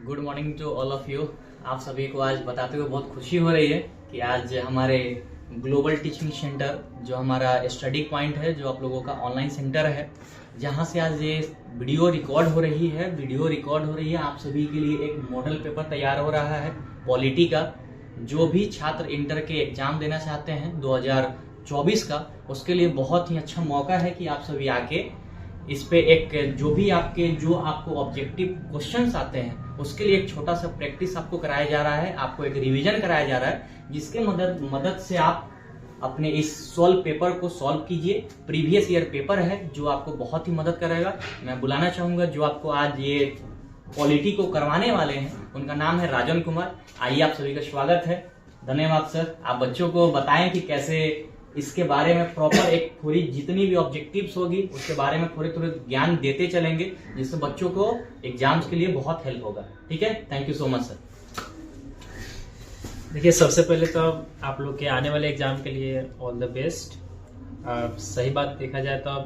Good morning to all of you. आप सभी को आज बताते हुए बहुत खुशी हो रही है कि आज हमारे ग्लोबल टीचिंग सेंटर जो हमारा स्टडी पॉइंट है, जो आप लोगों का ऑनलाइन सेंटर है, जहां से आज ये वीडियो रिकॉर्ड हो रही है। आप सभी के लिए एक मॉडल पेपर तैयार हो रहा है पॉलिटी का। जो भी छात्र इंटर के एग्जाम देना चाहते हैं 2024 का, उसके लिए बहुत ही अच्छा मौका है कि आप सभी आके इस पे एक जो आपको ऑब्जेक्टिव क्वेश्चंस आते हैं उसके लिए एक छोटा सा प्रैक्टिस आपको कराया जा रहा है, आपको एक रिवीजन कराया जा रहा है, जिसके मदद से आप अपने इस सॉल्व पेपर को सॉल्व कीजिए। प्रीवियस ईयर पेपर है जो आपको बहुत ही मदद करेगा। मैं बुलाना चाहूंगा जो आपको आज ये पॉलिटी को करवाने वाले हैं, उनका नाम है राजन कुमार। आइए, आप सभी का स्वागत है। धन्यवाद सर। आप बच्चों को बताएं कि कैसे इसके बारे में प्रॉपर एक थोड़ी जितनी भी ऑब्जेक्टिव्स होगी उसके बारे में थोड़े थोड़े ज्ञान देते चलेंगे, जिससे बच्चों को एग्जाम्स के लिए बहुत हेल्प होगा। ठीक है, thank you so much sir. देखिए, सबसे पहले तो आप लोग के आने वाले एग्जाम के लिए ऑल द बेस्ट। सही बात देखा जाए तो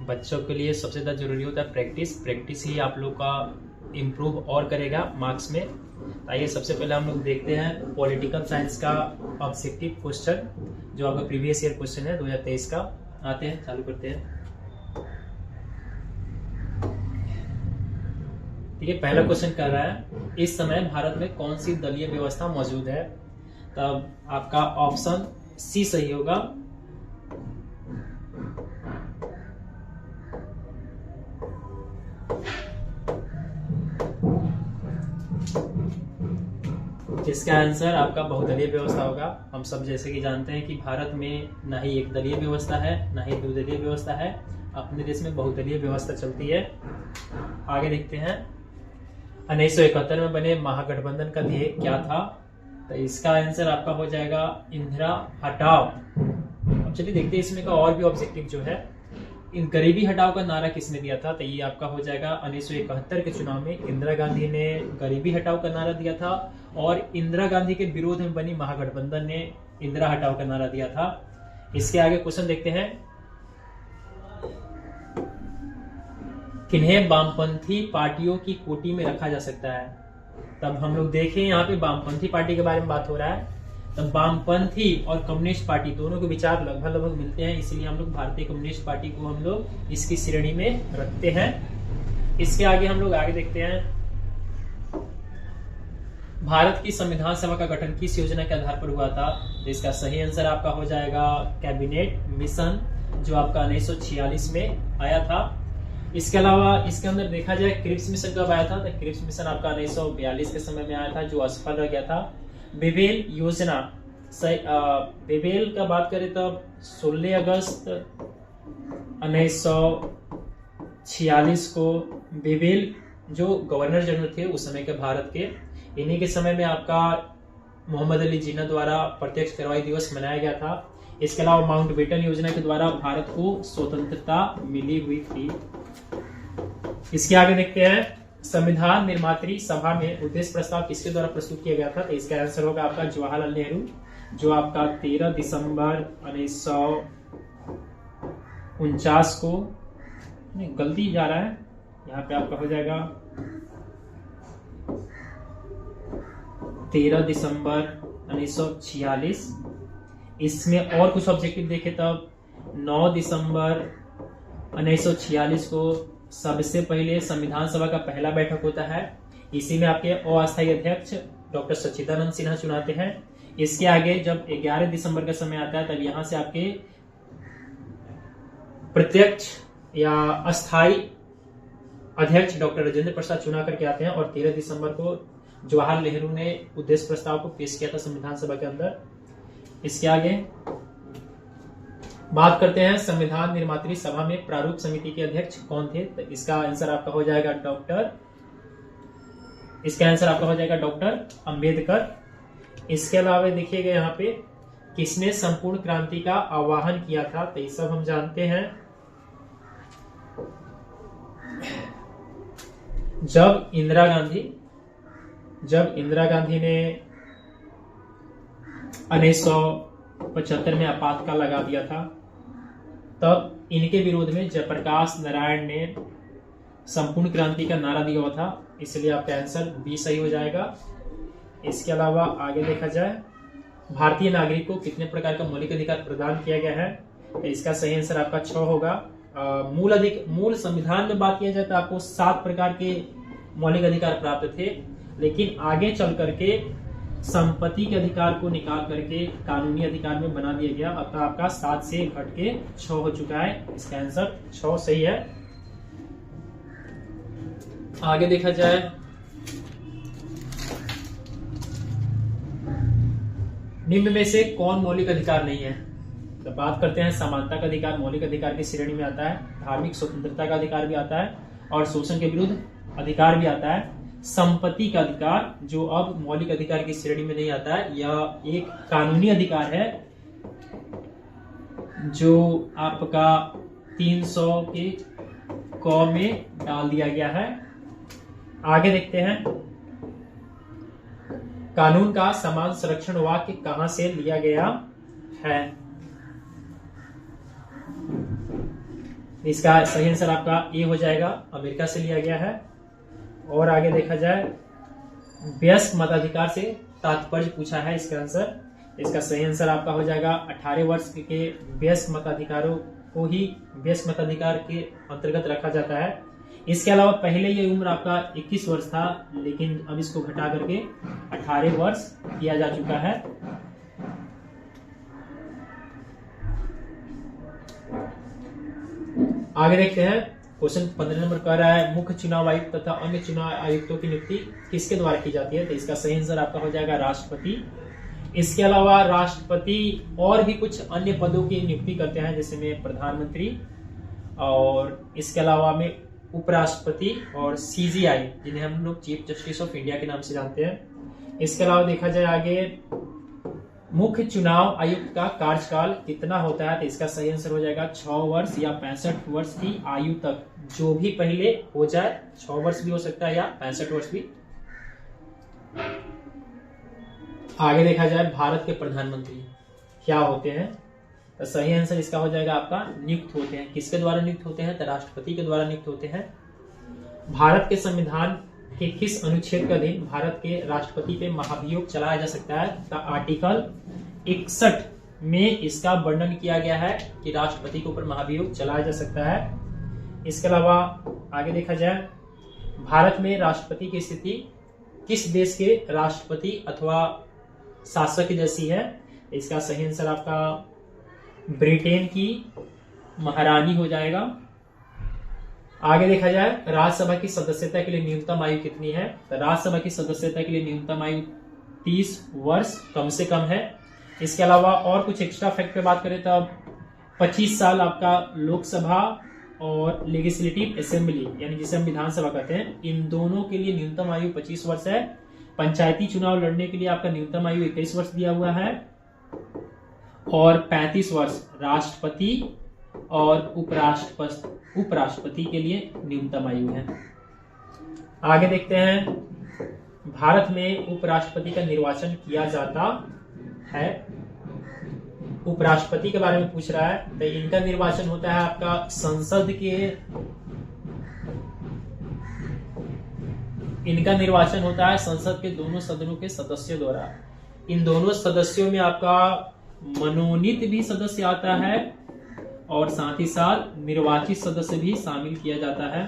बच्चों के लिए सबसे ज़्यादा जरूरी होता है प्रैक्टिस ही आप लोग का इम्प्रूव और करेगा मार्क्स में। आइए, सबसे पहले हम लोग देखते हैं पॉलिटिकल साइंस का ऑब्जेक्टिव क्वेश्चन, जो आपका प्रीवियस ईयर क्वेश्चन है 2023 का। आते हैं, चालू करते हैं। ठीक है, पहला क्वेश्चन कर रहा है, इस समय भारत में कौन सी दलीय व्यवस्था मौजूद है? तब आपका ऑप्शन सी सही होगा। इसका आंसर आपका बहुदलीय व्यवस्था होगा। हम सब जैसे कि जानते हैं कि भारत में ना ही एक दलीय व्यवस्था है ना ही द्विदलीय व्यवस्था है। अपने देश में बहुदलीय व्यवस्था चलती है। आगे देखते हैं, 1971 में बने महागठबंधन का ध्येय क्या था? तो इसका आंसर आपका हो जाएगा इंदिरा हटाओ। अब चलिए देखते हैं इसमें का और भी ऑब्जेक्टिव जो है। इन गरीबी हटाओ का नारा किसने दिया था? तो ये आपका हो जाएगा 1971 के चुनाव में इंदिरा गांधी ने गरीबी हटाओ का नारा दिया था, और इंदिरा गांधी के विरोध में बनी महागठबंधन ने इंदिरा हटाओ का नारा दिया था। इसके आगे क्वेश्चन देखते हैं, किन्हें वामपंथी पार्टियों की कोटि में रखा जा सकता है? तब हम लोग देखें, यहाँ पे वामपंथी पार्टी के बारे में बात हो रहा है। तब वामपंथी और कम्युनिस्ट पार्टी दोनों के विचार लगभग मिलते हैं, इसलिए हम लोग भारतीय कम्युनिस्ट पार्टी को हम लोग इसकी श्रेणी में रखते हैं। इसके आगे हम लोग आगे देखते हैं, भारत की संविधान सभा का गठन किस योजना के आधार पर हुआ था? तो इसका सही आंसर आपका हो जाएगा कैबिनेट मिशन, जो आपका 1946 में आया था। इसके अलावा इसके अंदर देखा जाए क्रिप्स मिशन कब आया था? तो क्रिप्स मिशन आपका 1942 के समय में आया था, जो असफल रह गया था। बेबेल योजना, बेबेल का बात करें तब 16 अगस्त 1946 को बेबेल जो गवर्नर जनरल थे उस समय के भारत के, इन्हीं के समय में आपका मोहम्मद अली जिन्ना द्वारा प्रत्यक्ष कार्रवाई दिवस मनाया गया था। इसके अलावा माउंटबेटन योजना के द्वारा भारत को स्वतंत्रता मिली हुई थी। इसके आगे देखते हैं, संविधान निर्मात्री सभा में उद्देश्य प्रस्ताव किसके द्वारा प्रस्तुत किया गया था? तो इसका आंसर होगा आपका जवाहरलाल नेहरू, जो आपका 13 दिसंबर 1949 को, नहीं गलती जा रहा है, यहाँ पे आपका हो जाएगा 13 दिसंबर 1946। इसमें और कुछ ऑब्जेक्टिव देखे तब 9 दिसंबर 1946 को सबसे पहले संविधान सभा का पहला बैठक होता है। इसी में आपके अस्थायी अध्यक्ष डॉक्टर सच्चिदानंद सिन्हा चुनाते हैं। इसके आगे जब 11 दिसंबर का समय आता है, तब यहां से आपके प्रत्यक्ष या अस्थायी अध्यक्ष डॉक्टर राजेंद्र प्रसाद चुना करके आते हैं, और 13 दिसंबर को जवाहरलाल नेहरू ने उद्देश्य प्रस्ताव को पेश किया था संविधान सभा के अंदर। इसके आगे बात करते हैं, संविधान निर्मात्री सभा में प्रारूप समिति के अध्यक्ष कौन थे? तो इसका आंसर आपका हो जाएगा डॉक्टर अंबेडकर। इसके अलावा देखिएगा यहाँ पे, किसने संपूर्ण क्रांति का आह्वान किया था? तो ये सब हम जानते हैं। जब इंदिरा गांधी ने 1975 में आपातकाल लगा दिया था, तब इनके विरोध में जयप्रकाश नारायण ने संपूर्ण क्रांति का नारा दिया हुआ था, इसलिए आपका आंसर बी सही हो जाएगा। इसके अलावा आगे देखा जाए, भारतीय नागरिक को कितने प्रकार का मौलिक अधिकार प्रदान किया गया है, तो इसका सही आंसर आपका 6 होगा। मूल संविधान में बात किया जाए तो आपको 7 प्रकार के मौलिक अधिकार प्राप्त थे, लेकिन आगे चल करके संपत्ति के अधिकार को निकाल करके कानूनी अधिकार में बना दिया गया। अतः आपका 7 से घट के 6 हो चुका है। इसका आंसर 6 सही है। आगे देखा जाए, निम्न में से कौन मौलिक अधिकार नहीं है? तो बात करते हैं, समानता का अधिकार मौलिक अधिकार की श्रेणी में आता है, धार्मिक स्वतंत्रता का अधिकार भी आता है और शोषण के विरुद्ध अधिकार भी आता है। संपत्ति का अधिकार जो अब मौलिक अधिकार की श्रेणी में नहीं आता है, यह एक कानूनी अधिकार है जो आपका 300 के क में डाल दिया गया है। आगे देखते हैं, कानून का समान संरक्षण वाक्य कहां से लिया गया है? इसका सही आंसर आपका ए हो जाएगा, अमेरिका से लिया गया है। और आगे देखा जाए, वयस्क मताधिकार से तात्पर्य पूछा है इसका आंसर। इसका सही आंसर आपका हो जाएगा 18 वर्ष के वयस्क मताधिकारों को ही वयस्क मताधिकार के अंतर्गत रखा जाता है। इसके अलावा पहले ये उम्र आपका 21 वर्ष था, लेकिन अब इसको घटा करके 18 वर्ष किया जा चुका है। आगे देखते हैं, क्वेश्चन 15 नंबर कह रहा है, मुख्य चुनाव आयुक्त तथा अन्य चुनाव आयुक्तों की नियुक्ति किसके द्वारा की जाती है? तो इसका सही आंसर आपका हो जाएगा राष्ट्रपति। इसके अलावा राष्ट्रपति और भी कुछ अन्य पदों की नियुक्ति करते हैं, जैसे में प्रधानमंत्री, और इसके अलावा में उपराष्ट्रपति और सीजीआई, जिन्हें हम लोग चीफ जस्टिस ऑफ इंडिया के नाम से जानते हैं। इसके अलावा देखा जाए आगे, मुख्य चुनाव आयुक्त का कार्यकाल कितना होता है? तो इसका सही आंसर हो जाएगा 6 वर्ष या 65 वर्ष की आयु तक, जो भी पहले हो जाए, 6 वर्ष भी हो सकता है या 65 वर्ष भी। आगे देखा जाए, भारत के प्रधानमंत्री क्या होते हैं? तो सही आंसर इसका हो जाएगा आपका नियुक्त होते हैं। किसके द्वारा नियुक्त होते हैं? तो राष्ट्रपति के द्वारा नियुक्त होते हैं। भारत के संविधान के किस अनुच्छेद के अधीन भारत के राष्ट्रपति पे महाभियोग चलाया जा सकता है? तो आर्टिकल 61 में इसका वर्णन किया गया है कि राष्ट्रपति के ऊपर महाभियोग चलाया जा सकता है। इसके अलावा आगे देखा जाए, भारत में राष्ट्रपति की स्थिति किस देश के राष्ट्रपति अथवा शासक जैसी है? इसका सही आंसर आपका ब्रिटेन की महारानी हो जाएगा। आगे देखा जाए, राज्यसभा की सदस्यता के लिए न्यूनतम आयु कितनी है? तो राज्यसभा की सदस्यता के लिए न्यूनतम आयु 30 वर्ष कम से कम है। इसके अलावा और कुछ एक्स्ट्रा फैक्ट पे बात करें तो 25 साल आपका लोकसभा और लेजिस्लेटिव असेंबली, यानी जिसे हम विधानसभा कहते हैं, इन दोनों के लिए न्यूनतम आयु 25 वर्ष है। पंचायती चुनाव लड़ने के लिए आपका न्यूनतम आयु 21 वर्ष दिया हुआ है और 35 वर्ष राष्ट्रपति और उपराष्ट्रपति के लिए न्यूनतम आयु है। आगे देखते हैं, भारत में उपराष्ट्रपति का निर्वाचन किया जाता है। उपराष्ट्रपति के बारे में पूछ रहा है, तो इनका निर्वाचन होता है आपका संसद के, इनका निर्वाचन होता है संसद के दोनों सदनों के सदस्यों द्वारा। इन दोनों सदस्यों में आपका मनोनीत भी सदस्य आता है और साथ ही साथ निर्वाचित सदस्य भी शामिल किया जाता है।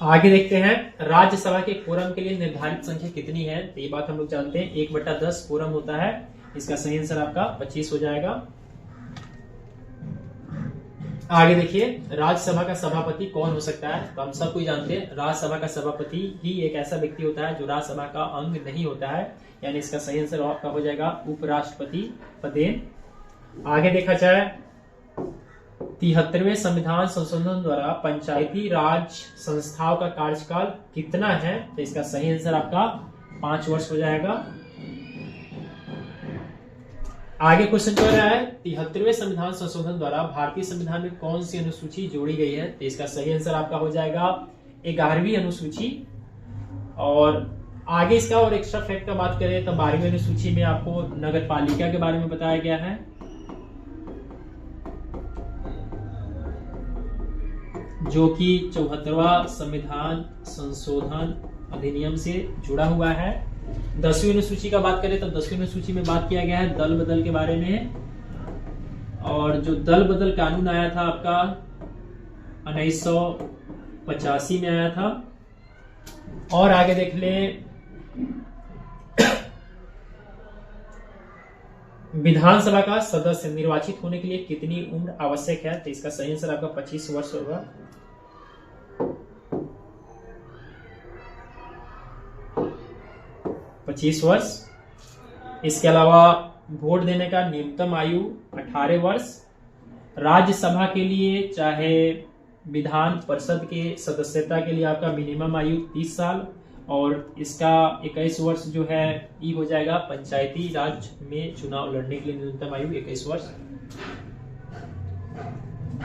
आगे देखते हैं, राज्यसभा के कोरम के लिए निर्धारित संख्या कितनी है? तो ये बात हम लोग जानते हैं, 1/10 कोरम होता है। इसका सही आंसर आपका 25 हो जाएगा। आगे देखिए, राज्यसभा का सभापति कौन हो सकता है? तो हम सब कोई जानते हैं, राज्यसभा का सभापति ही एक ऐसा व्यक्ति होता है जो राज्यसभा का अंग नहीं होता है, यानी इसका सही आंसर आपका हो जाएगा उपराष्ट्रपति पदेन। आगे देखा जाए, 73वें संविधान संशोधन द्वारा पंचायती राज संस्थाओं का कार्यकाल कितना है? तो इसका सही आंसर आपका 5 वर्ष हो जाएगा। आगे क्वेश्चन चल रहा है, 73वें संविधान संशोधन द्वारा भारतीय संविधान में कौन सी अनुसूची जोड़ी गई है? तो इसका सही आंसर आपका हो जाएगा 11वीं अनुसूची। और आगे इसका और एक्स्ट्रा फैक्ट का बात करें तो 12वीं अनुसूची में आपको नगर पालिका के बारे में बताया गया है। जो कि 74वां संविधान संशोधन अधिनियम से जुड़ा हुआ है। 10वीं अनुसूची का बात करें तो 10वीं अनुसूची में बात किया गया है दल बदल के बारे में, और जो दल बदल कानून आया था आपका 1985 में आया था। और आगे देख ले, विधानसभा का सदस्य निर्वाचित होने के लिए कितनी उम्र आवश्यक है? तो इसका सही आंसर आपका 25 वर्ष होगा। वर्ष। इसके अलावा वोट देने का न्यूनतम आयु 18 वर्ष। राज्यसभा के लिए चाहे विधान परिषद के सदस्यता के लिए आपका मिनिमम आयु 30 साल, और इसका 21 वर्ष जो है ये हो जाएगा पंचायती राज में चुनाव लड़ने के लिए न्यूनतम आयु 21 वर्ष।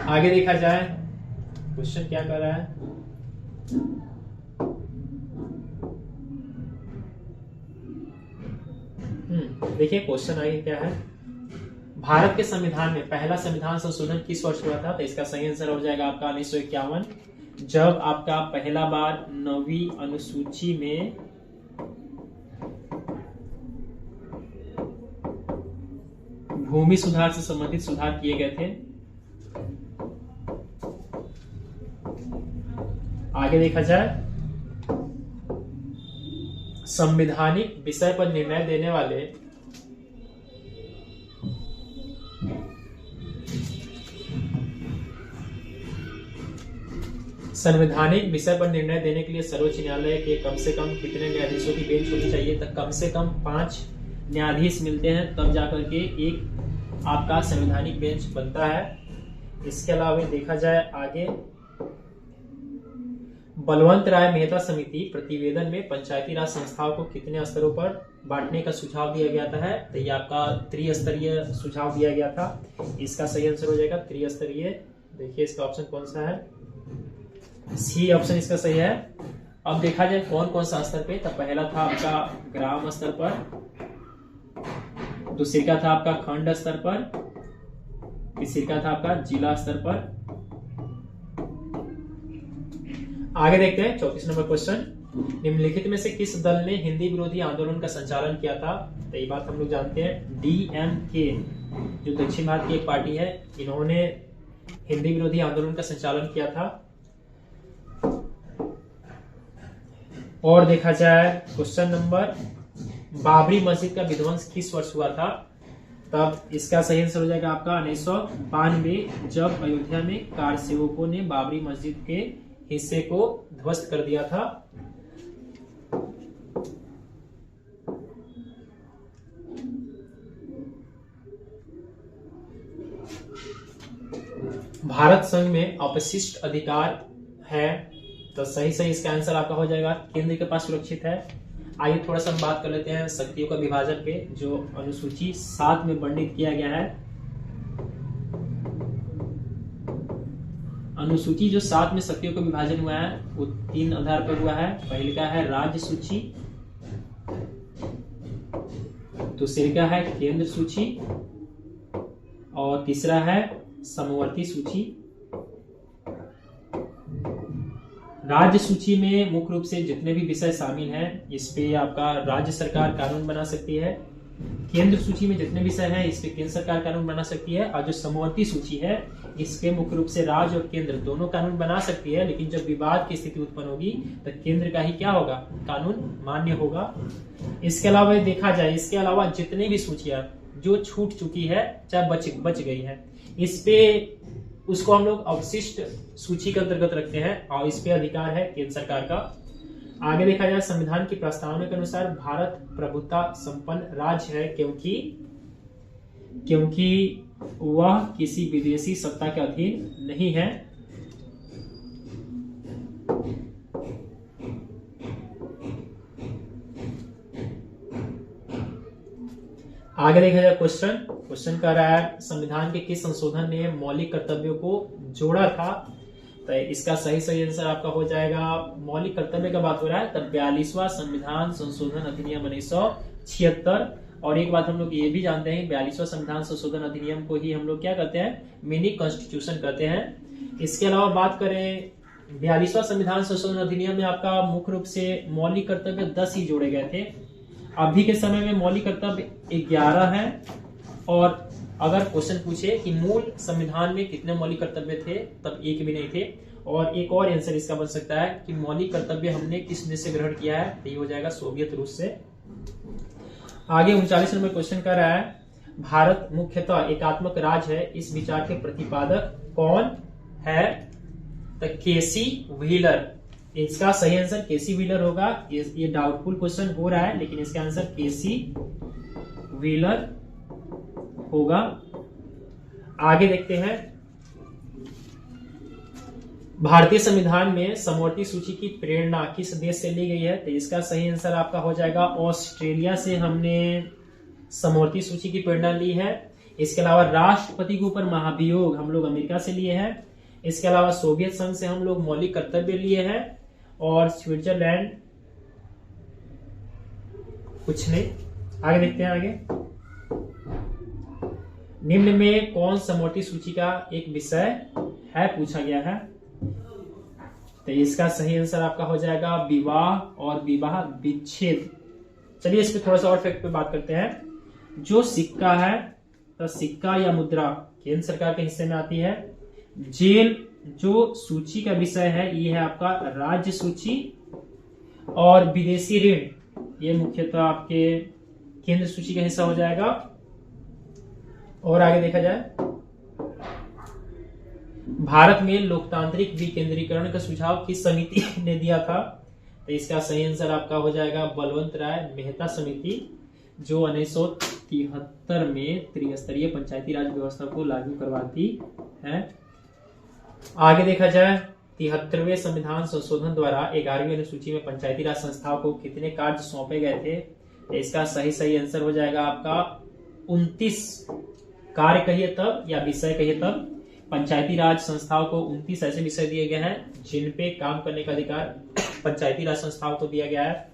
आगे देखा जाए क्वेश्चन क्या कर रहा है। देखिए क्वेश्चन आगे क्या है। भारत के संविधान में पहला संविधान संशोधन किस वर्ष हुआ था? तो इसका सही आंसर हो जाएगा आपका 1951, जब आपका पहला बार 9वीं अनुसूची में भूमि सुधार से संबंधित सुधार किए गए थे। आगे देखा जाए, संवैधानिक विषय पर निर्णय देने वाले संवैधानिक विषय पर निर्णय देने के लिए सर्वोच्च न्यायालय के कम से कम कितने न्यायाधीशों की बेंच होनी चाहिए? तो कम से कम 5 न्यायाधीश मिलते हैं, तब जाकर के एक आपका संवैधानिक बेंच बनता है। इसके अलावा देखा जाए आगे, बलवंत राय मेहता समिति प्रतिवेदन में पंचायती राज संस्थाओं को कितने स्तरों पर बांटने का सुझाव दिया गया था? तो ये आपका त्रिस्तरीय सुझाव दिया गया था। इसका सही आंसर हो जाएगा त्रिस्तरीय। देखिए इसका ऑप्शन कौन सा है? सी ऑप्शन इसका सही है। अब देखा जाए कौन कौन सा स्तर पे, तो पहला था आपका ग्राम स्तर पर, दूसरी का था आपका खंड स्तर पर, तीसरी का था आपका जिला स्तर पर। आगे देखते हैं 34 नंबर क्वेश्चन। निम्नलिखित में से किस दल ने हिंदी विरोधी आंदोलन का संचालन किया था? तो ये बात हम लोग जानते हैं, DMK जो दक्षिण भारत की एक पार्टी है, इन्होंने हिंदी विरोधी आंदोलन का संचालन किया था। और देखा जाए क्वेश्चन नंबर, बाबरी मस्जिद का विध्वंस किस वर्ष हुआ था? तब इसका सही आंसर हो जाएगा आपका 1992, जब अयोध्या में कार सेवकों ने बाबरी मस्जिद के हिस्से को ध्वस्त कर दिया था। भारत संघ में अपशिष्ट अधिकार है, तो सही इसका आंसर आपका हो जाएगा केंद्र के पास सुरक्षित है। आइए थोड़ा सा हम बात कर लेते हैं शक्तियों का विभाजन पे, जो अनुसूची 7 में वर्णित किया गया है। अनुसूची जो 7 में शक्तियों का विभाजन हुआ है वो 3 आधार पर हुआ है। पहले का है राज्य सूची, दूसरे का है केंद्र सूची, और तीसरा है समवर्ती सूची। राज्य सूची में मुख्य रूप से जितने भी विषय शामिल हैं इस पे आपका राज्य सरकार कानून बना सकती है। केंद्र सूची में जितने विषय हैं इस पे केंद्र सरकार कानून बना सकती है, और जो समवर्ती सूची है इस पे मुख्य रूप से राज्य और केंद्र दोनों कानून बना सकती है। लेकिन जब विवाद की स्थिति उत्पन्न होगी तो केंद्र का ही क्या होगा, कानून मान्य होगा। इसके अलावा देखा जाए, इसके अलावा जितनी भी सूचियां जो छूट चुकी है चाहे बच गई है, इस पे उसको हम लोग अवशिष्ट सूची के अंतर्गत रखते हैं, और इस पे अधिकार है केंद्र सरकार का। आगे देखा जाए, संविधान की प्रस्तावना के अनुसार भारत प्रभुता संपन्न राज्य है क्योंकि वह किसी विदेशी सत्ता के अधीन नहीं है। आगे देखा जाए क्वेश्चन कह रहा है, संविधान के किस संशोधन ने मौलिक कर्तव्यों को जोड़ा था? तो इसका सही आंसर आपका हो जाएगा, मौलिक कर्तव्य का बात हो रहा है तब 42वां संविधान संशोधन अधिनियम 1976। और एक बात हम लोग ये भी जानते हैं, 42वां संविधान संशोधन अधिनियम को ही हम लोग क्या कहते हैं, मिनी कॉन्स्टिट्यूशन कहते हैं। इसके अलावा बात करें 42वां संविधान संशोधन अधिनियम में आपका मुख्य रूप से मौलिक कर्तव्य 10 ही जोड़े गए थे। अभी के समय में मौलिक कर्तव्य 11 है। और अगर क्वेश्चन पूछे कि मूल संविधान में कितने मौलिक कर्तव्य थे, तब एक भी नहीं थे। और एक और आंसर इसका बन सकता है कि मौलिक कर्तव्य हमने किस देश से ग्रहण किया है, तो ये हो जाएगा सोवियत रूस से। आगे 39 नंबर क्वेश्चन कर रहा है, भारत मुख्यतः एकात्मक राज्य है, इस विचार के प्रतिपादक कौन है? तो केसी व्हीलर। इसका सही आंसर केसी व्हीलर होगा। ये डाउटफुल क्वेश्चन हो रहा है, लेकिन इसका आंसर केसी व्हीलर होगा। आगे देखते हैं, भारतीय संविधान में समवर्ती सूची की प्रेरणा किस देश से ली गई है? तो इसका सही आंसर आपका हो जाएगा ऑस्ट्रेलिया से हमने समवर्ती सूची की प्रेरणा ली है। इसके अलावा राष्ट्रपति के ऊपर महाभियोग हम लोग अमेरिका से लिए हैं। इसके अलावा सोवियत संघ से हम लोग मौलिक कर्तव्य लिए हैं। और स्विट्जरलैंड कुछ नहीं। आगे देखते हैं। आगे, निम्न में कौन समवर्ती सूची का एक विषय है पूछा गया है? तो इसका सही आंसर आपका हो जाएगा विवाह और विवाह विच्छेद। चलिए इस पे थोड़ा सा और फैक्ट पे बात करते हैं। जो सिक्का है, तो सिक्का या मुद्रा केंद्र सरकार के हिस्से में आती है। जेल जो सूची का विषय है, ये है आपका राज्य सूची। और विदेशी ऋण ये मुख्यतः आपके केंद्र सूची का हिस्सा हो जाएगा। और आगे देखा जाए, भारत में लोकतांत्रिक विकेंद्रीकरण का सुझाव किस समिति ने दिया था? तो इसका सही आंसर आपका हो जाएगा बलवंत राय मेहता समिति, जो 1973 में त्रिस्तरीय पंचायती राज व्यवस्था को लागू करवाती है। आगे देखा जाए, 73वें संविधान संशोधन द्वारा 11वीं अनुसूची में पंचायती राज संस्थाओं को कितने कार्य सौंपे गए थे? तो इसका सही आंसर हो जाएगा आपका 29 कार्य कहिए तब या विषय कहिए तब। पंचायती राज संस्थाओं को 29 ऐसे विषय दिए गए हैं जिन पे काम करने का अधिकार पंचायती राज संस्थाओं को दिया गया है।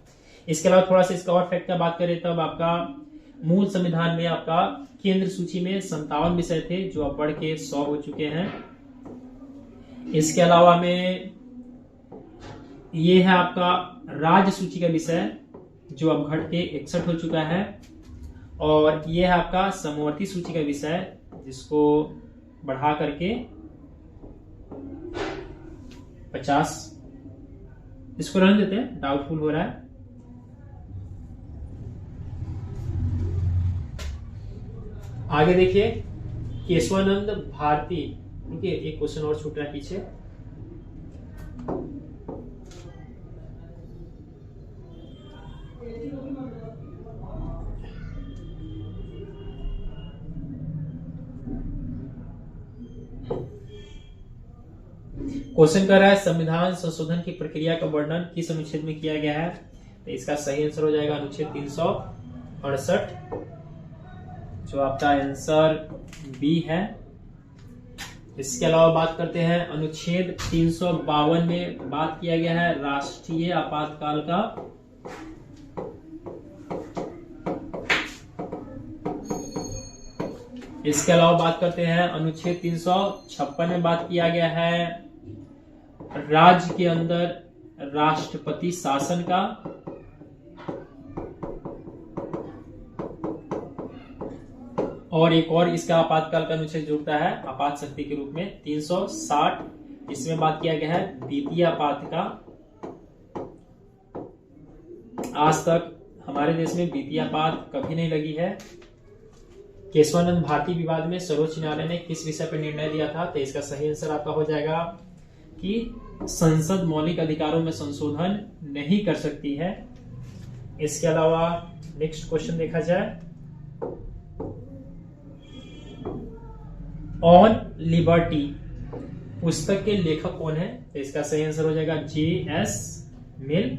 इसके अलावा थोड़ा सा इसका और फैक्ट का बात करें, तब आपका मूल संविधान में आपका केंद्र सूची में 57 विषय थे, जो अब बढ़ के 100 हो चुके हैं। इसके अलावा में ये है आपका राज्य सूची का विषय, जो अब घट के 61 हो चुका है। और ये है आपका समवर्ती सूची का विषय, जिसको बढ़ा करके 50। इसको रहने देते हैं, डाउटफुल हो रहा है। आगे देखिए, केशवानंद भारती, देखिए एक क्वेश्चन और छूट रहा है पीछे। क्वेश्चन कर रहा है, संविधान संशोधन की प्रक्रिया का वर्णन किस अनुच्छेद में किया गया है? तो इसका सही आंसर हो जाएगा अनुच्छेद 368, जो आपका आंसर बी है। इसके अलावा बात करते हैं, अनुच्छेद 352 में बात किया गया है राष्ट्रीय आपातकाल का। इसके अलावा बात करते हैं, अनुच्छेद 356 में बात किया गया है राज्य के अंदर राष्ट्रपति शासन का। और एक और इसका आपातकाल का अनुच्छेद जुड़ता है आपात शक्ति के रूप में 360, इसमें बात किया गया है द्वितीय आपात का। आज तक हमारे देश में द्वितीय आपात कभी नहीं लगी है। केशवानंद भारती विवाद में सर्वोच्च न्यायालय ने किस विषय पर निर्णय दिया था? तो इसका सही आंसर आपका हो जाएगा कि संसद मौलिक अधिकारों में संशोधन नहीं कर सकती है। इसके अलावा नेक्स्ट क्वेश्चन देखा जाए, ऑन लिबर्टी पुस्तक के लेखक कौन है? तो इसका सही आंसर हो जाएगा J.S. मिल।